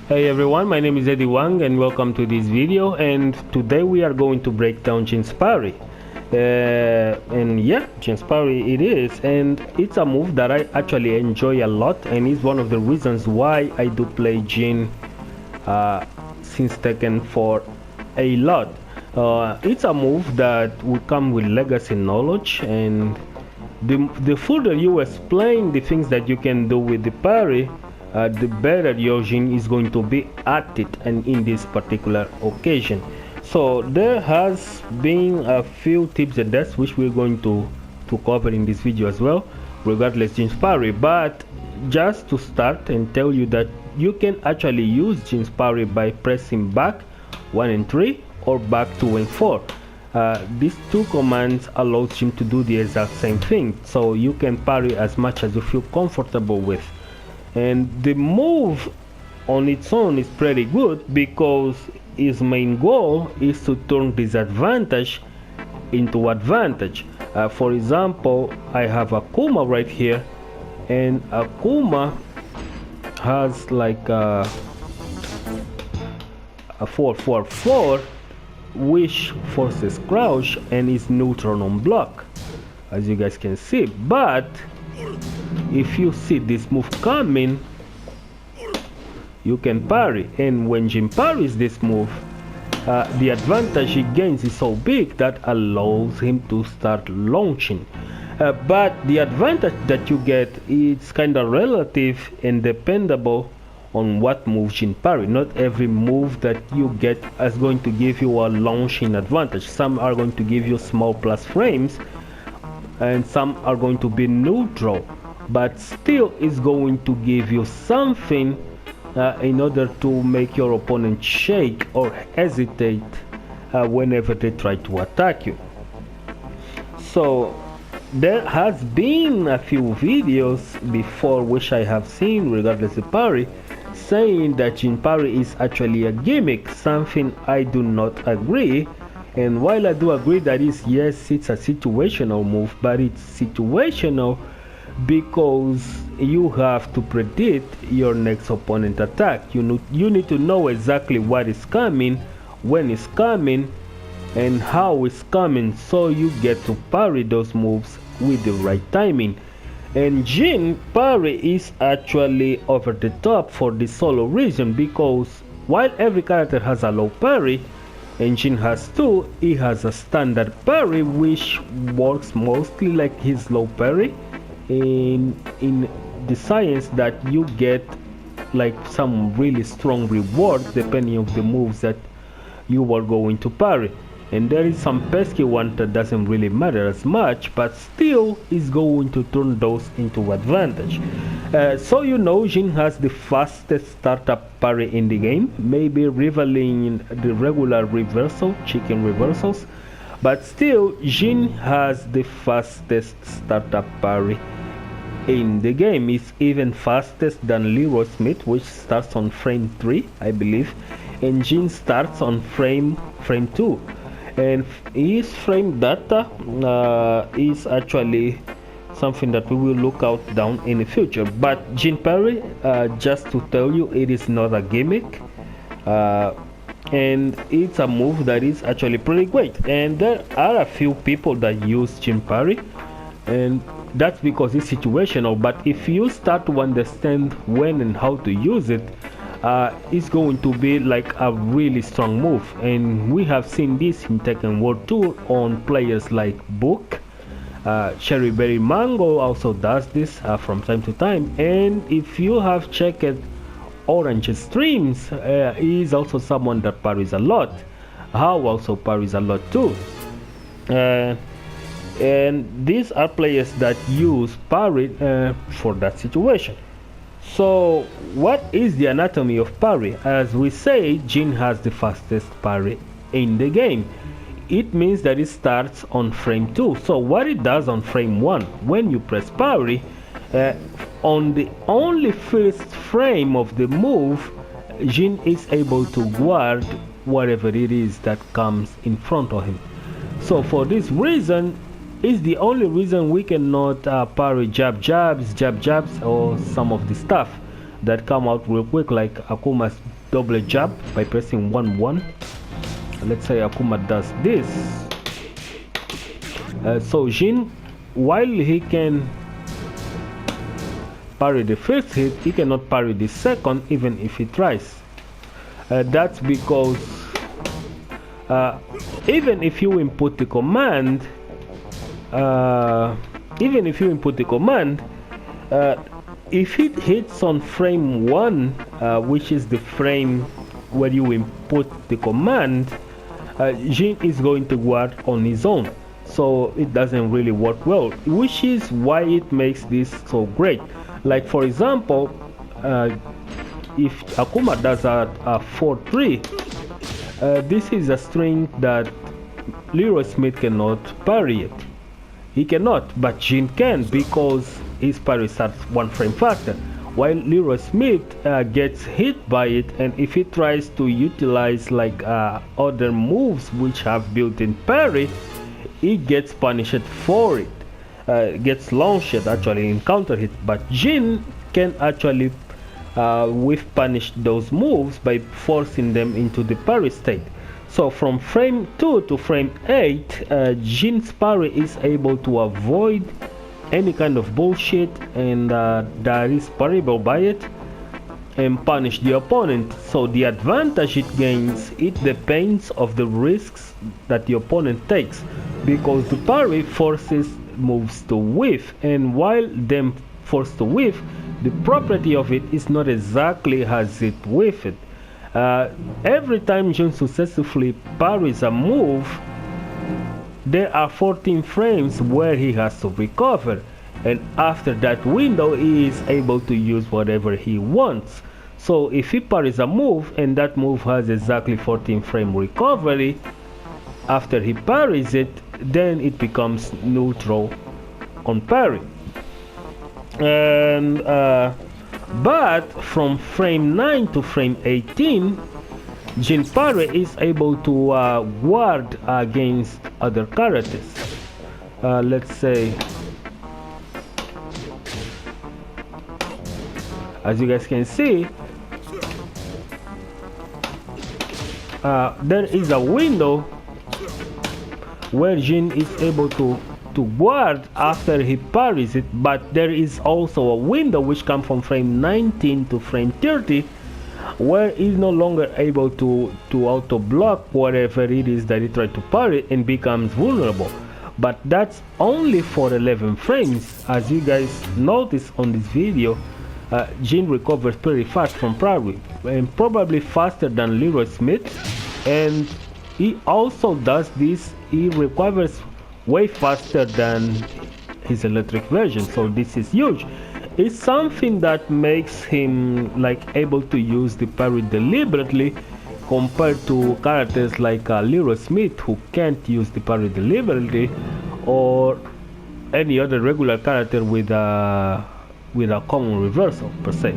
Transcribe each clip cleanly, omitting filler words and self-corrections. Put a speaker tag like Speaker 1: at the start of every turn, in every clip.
Speaker 1: Hey everyone, my name is Eddie Wang and welcome to this video, and today we are going to break down Jin Parry. And yeah, Jin Parry it is, and it's a move that I actually enjoy a lot, and it's one of the reasons why I do play Jin since Tekken for a lot. It's a move that will come with legacy knowledge, and the further you explain the things that you can do with the parry, the better your Jin is going to be at it, and in this particular occasion. So there has been a few tips and tricks which we're going to cover in this video as well, regardless Jin Parry. But just to start and tell you that you can actually use Jin Parry by pressing back 1 and 3 or back 2 and 4. These two commands allow Jin to do the exact same thing, so you can parry as much as you feel comfortable with. And the move on its own is pretty good because its main goal is to turn disadvantage into advantage. For example, I have Akuma right here, and Akuma has like a 4-4-4 which forces crouch and is neutral on block, as you guys can see. But if you see this move coming, you can parry, and when Jin parries this move, the advantage he gains is so big that allows him to start launching. But the advantage that you get is kind of relative and dependable on what move Jin parry. Not every move that you get is going to give you a launching advantage. Some are going to give you small plus frames, and some are going to be neutral, but still is going to give you something in order to make your opponent shake or hesitate whenever they try to attack you. So there has been a few videos before which I have seen, regardless of parry, saying that Jin Parry is actually a gimmick, something I do not agree. And while I do agree that yes, it's a situational move, but it's situational because you have to predict your next opponent attack. You need to know exactly what is coming, when it's coming, and how it's coming, so you get to parry those moves with the right timing. And Jin Parry is actually over the top for this solo reason, because while every character has a low parry, and Jin has two, he has a standard parry which works mostly like his low parry, in the science that you get like some really strong reward depending on the moves that you are going to parry. And there is some pesky one that doesn't really matter as much, but still is going to turn those into advantage. So you know, Jin has the fastest startup parry in the game, maybe rivaling the regular reversal, chicken reversals, but still Jin has the fastest startup parry in the game. It's even fastest than Leroy Smith, which starts on frame 3, I believe, and Jin starts on frame 2. And his frame data is actually something that we will look out down in the future. But Jin Parry, just to tell you, it is not a gimmick, and it's a move that is actually pretty great. And there are a few people that use Jin Parry, and that's because it's situational. But if you start to understand when and how to use it, it's going to be like a really strong move. And we have seen this in Tekken World Tour on players like Book. Cherry Berry Mango also does this from time to time. And if you have checked Orange streams, he is also someone that parries a lot. How also parries a lot too. And these are players that use parry for that situation. So what is the anatomy of parry? As we say, Jin has the fastest parry in the game. It means that it starts on frame 2. So what it does on frame 1, when you press parry, on the only first frame of the move, Jin is able to guard whatever it is that comes in front of him. So for this reason, is the only reason we cannot parry jabs, or some of the stuff. that come out real quick, like Akuma's double jab by pressing 1-1. Let's say Akuma does this. So Jin, while he can parry the first hit, he cannot parry the second even if he tries. That's because even if you input the command, if it hits on frame 1, which is the frame where you input the command, Jin is going to guard on his own, so it doesn't really work well, which is why it makes this so great. Like for example, if Akuma does a 4-3, this is a string that Leroy Smith cannot parry it. He cannot, but Jin can, because his parry starts 1 frame faster, while Leroy Smith gets hit by it, and if he tries to utilize like other moves which have built-in parry, he gets punished for it. Gets launched actually in counter hit, but Jin can actually whiff punish those moves by forcing them into the parry state. So from frame 2 to frame 8, Jin's parry is able to avoid any kind of bullshit and that is parryable by it, and punish the opponent. So the advantage it gains, it depends of the risks that the opponent takes, because the parry forces moves to whiff, and while them forced to whiff, the property of it is not exactly as it whiffed. Every time Jin successfully parries a move, there are 14 frames where he has to recover, and after that window he is able to use whatever he wants. So if he parries a move and that move has exactly 14 frame recovery, after he parries it, then it becomes neutral on parry. And but from frame 9 to frame 18, Jin Parry is able to guard against other characters. Let's say, as you guys can see, there is a window where Jin is able to guard after he parries it, but there is also a window which comes from frame 19 to frame 30 where he's no longer able to auto block whatever it is that he tried to parry and becomes vulnerable. But that's only for 11 frames. As you guys notice on this video, Jin recovers pretty fast from parry, and probably faster than Leroy Smith, and he also does this, he recovers way faster than his electric version, so this is huge. It's something that makes him like able to use the parry deliberately, compared to characters like Leroy Smith, who can't use the parry deliberately, or any other regular character with a common reversal per se.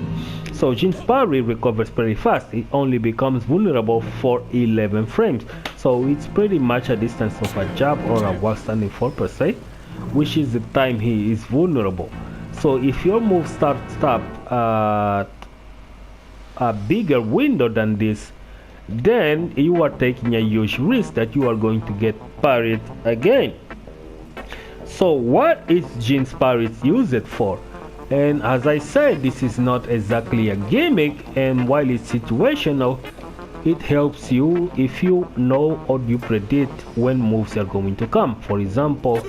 Speaker 1: So Jin's parry recovers pretty fast. It only becomes vulnerable for 11 frames. So it's pretty much a distance of a jab or a wall standing 4 per se, which is the time he is vulnerable. So if your move starts up a bigger window than this, then you are taking a huge risk that you are going to get parried again. So what is Jin's parry used for? And as I said, this is not exactly a gimmick, and while it's situational, it helps you if you know or you predict when moves are going to come. For example,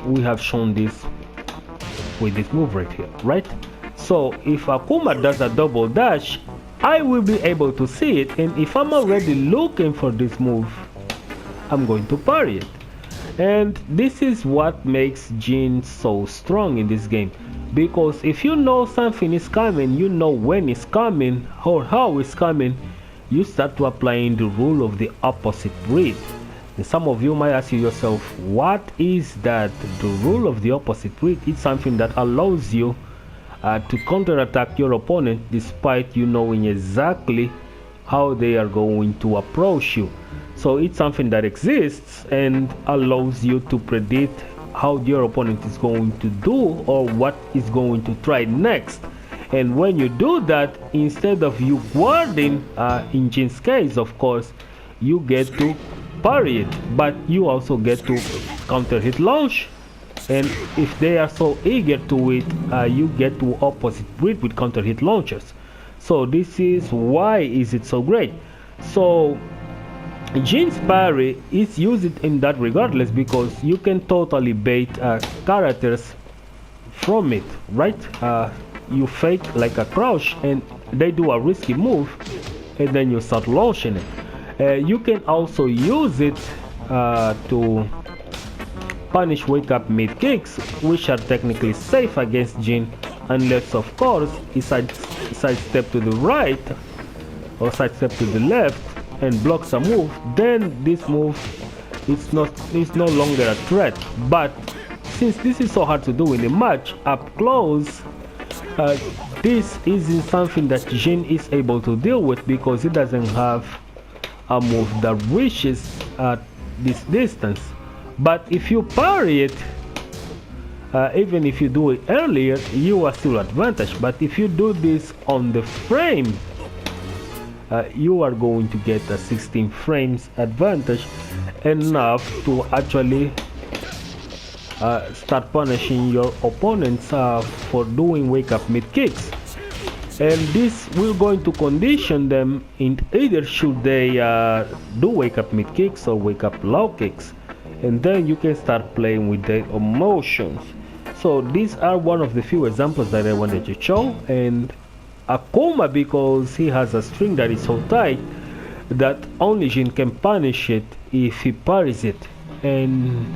Speaker 1: we have shown this with this move right here, right? So if Akuma does a double dash, I will be able to see it, and if I'm already looking for this move, I'm going to parry it. And this is what makes Jin so strong in this game, because if you know something is coming, you know when it's coming or how it's coming, you start to applying the rule of the opposite read. And some of you might ask yourself, what is that? The rule of the opposite read is something that allows you to counterattack your opponent despite you knowing exactly how they are going to approach you. So it's something that exists and allows you to predict how your opponent is going to do or what is going to try next. And when you do that, instead of you guarding, in Jin's case of course, you get to parry it, but you also get to counter hit launch. And if they are so eager to it, you get to opposite read with counter hit launchers. So this is why is it so great. So Jin's parry is used in that regardless, because you can totally bait characters from it, right? You fake like a crouch and they do a risky move and then you start launching it. You can also use it to punish wake up mid kicks, which are technically safe against Jin, unless of course he sidestep to the right or sidestep to the left and blocks a move. Then this move is no longer a threat. But since this is so hard to do in a match up close, this isn't something that Jin is able to deal with, because he doesn't have a move that reaches at this distance. But if you parry it, even if you do it earlier, you are still advantaged. But if you do this on the frame, you are going to get a 16 frames advantage, enough to actually start punishing your opponents for doing wake up mid kicks. And this will going to condition them in either should they do wake up mid kicks or wake up low kicks, and then you can start playing with the emotions. So these are one of the few examples that I wanted to show. And Akuma, because he has a string that is so tight that only Jin can punish it if he parries it, and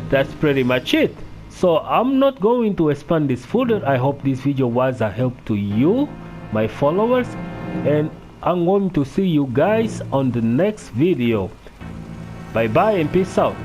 Speaker 1: that's pretty much it. So I'm not going to expand this further. I hope this video was a help to you, my followers, and I'm going to see you guys on the next video. Bye bye and peace out.